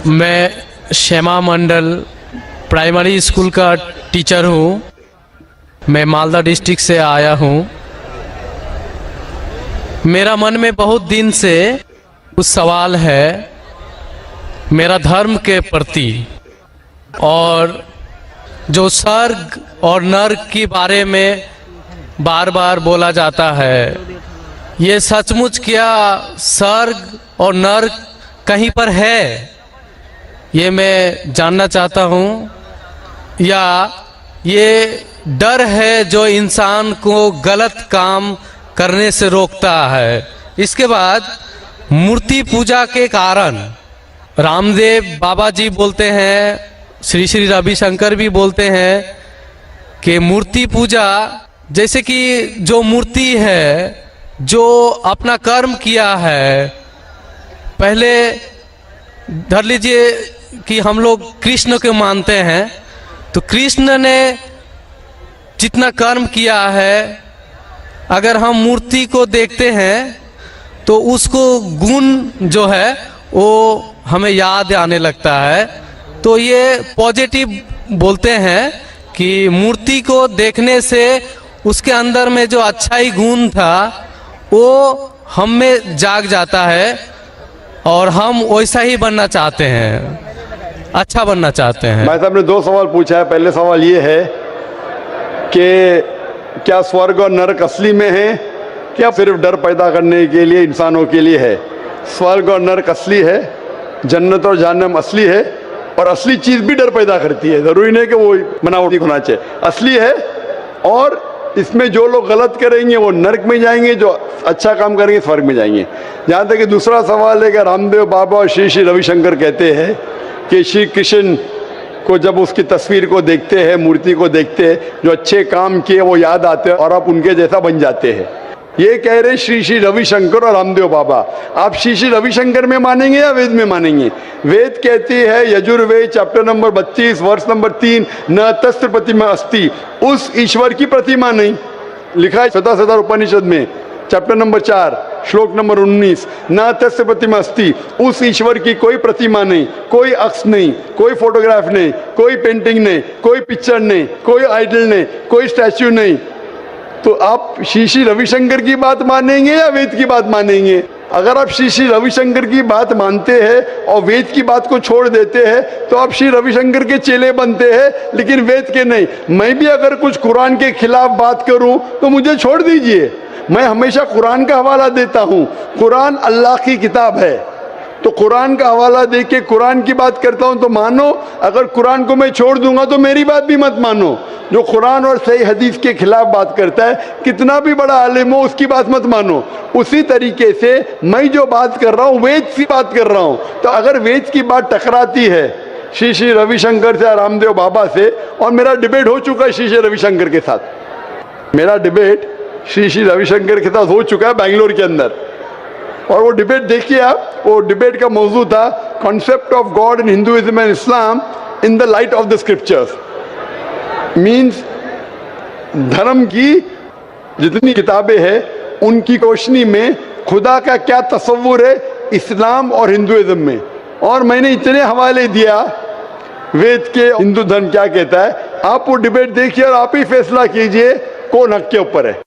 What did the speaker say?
मैं श्यामा मंडल primary school का teacher हूँ। मैं मालदा डिस्ट्रिक्ट से आया हूँ। मेरा मन में बहुत दिन से कुछ सवाल है मेरा धर्म के प्रति, और जो स्वर्ग और नर्क के बारे में बार बार बोला जाता है, ये सचमुच क्या स्वर्ग और नर्क कहीं पर है, ये मैं जानना चाहता हूँ। या ये डर है जो इंसान को गलत काम करने से रोकता है। इसके बाद मूर्ति पूजा के कारण रामदेव बाबा जी बोलते हैं, श्री श्री रविशंकर भी बोलते हैं कि मूर्ति पूजा, जैसे कि जो मूर्ति है जो अपना कर्म किया है, पहले धर लीजिए कि हम लोग कृष्ण को मानते हैं, तो कृष्ण ने जितना कर्म किया है, अगर हम मूर्ति को देखते हैं तो उसको गुण जो है वो हमें याद आने लगता है। तो ये पॉजिटिव बोलते हैं कि मूर्ति को देखने से उसके अंदर में जो अच्छाई गुण था वो हम में जाग जाता है और हम वैसा ही बनना चाहते हैं, अच्छा बनना चाहते हैं। भाई साहब ने दो सवाल पूछा है। पहले सवाल ये है कि क्या स्वर्ग और नरक असली में है, क्या सिर्फ डर पैदा करने के लिए इंसानों के लिए है? स्वर्ग और नरक असली है, जन्नत और जहन्नम असली है, और असली चीज़ भी डर पैदा करती है। ज़रूरी नहीं कि वो बनावटी होना चाहिए, असली है। और इसमें जो लोग गलत करेंगे वो नरक में जाएंगे, जो अच्छा काम करेंगे स्वर्ग में जाएंगे। जहाँ तक कि दूसरा सवाल है कि रामदेव बाबा और श्री श्री रविशंकर कहते हैं कि श्री कृष्ण को जब उसकी तस्वीर को देखते हैं, मूर्ति को देखते हैं, जो अच्छे काम किए वो याद आते हैं और आप उनके जैसा बन जाते हैं। ये कह रहे श्री श्री रविशंकर और रामदेव बाबा। आप श्री श्री रविशंकर में मानेंगे या वेद में मानेंगे? वेद कहती है, यजुर्वेद चैप्टर नंबर 32 वर्ष नंबर 3, न तस्त्र प्रतिमा अस्ति, उस ईश्वर की प्रतिमा नहीं। लिखा है शतशतर उपनिषद में चैप्टर नंबर 4 श्लोक नंबर 19, न तस्य प्रतिमा अस्ति, उस ईश्वर की कोई प्रतिमा नहीं, कोई अक्ष नहीं, कोई फोटोग्राफ नहीं, कोई पेंटिंग नहीं, कोई पिक्चर नहीं, कोई आइडल नहीं, कोई स्टैच्यू नहीं। तो आप श्री श्री रविशंकर की बात मानेंगे या वेद की बात मानेंगे? अगर आप श्री श्री रविशंकर की बात मानते हैं और वेद की बात को छोड़ देते हैं तो आप श्री रविशंकर के चेले बनते हैं, लेकिन वेद के नहीं। मैं भी अगर कुछ कुरान के खिलाफ बात करूं तो मुझे छोड़ दीजिए। मैं हमेशा कुरान का हवाला देता हूं। कुरान अल्लाह की किताब है, तो कुरान का हवाला दे के कुरान की बात करता हूं तो मानो। अगर कुरान को मैं छोड़ दूंगा तो मेरी बात भी मत मानो। जो कुरान और सही हदीस के खिलाफ बात करता है, कितना भी बड़ा आलिम हो, उसकी बात मत मानो। उसी तरीके से मैं जो बात कर रहा हूं वेद की बात कर रहा हूं। तो अगर वेद की बात टकराती है श्री श्री रविशंकर से, रामदेव बाबा से, और मेरा डिबेट हो चुका है श्री श्री रविशंकर के साथ, मेरा डिबेट श्री श्री रविशंकर के साथ हो चुका है बेंगलोर के अंदर। और वो डिबेट देखिए आप, वो डिबेट का मौजू था concept of God in Hinduism and Islam in the light of the scriptures. Means धर्म की जितनी किताबें हैं उनकी रोशनी में खुदा का क्या तस्वुर है इस्लाम और हिंदुइज्म में। और मैंने इतने हवाले दिया वेद के, हिंदू धर्म क्या कहता है। आप वो डिबेट देखिए और आप ही फैसला कीजिए कौन हक के ऊपर है।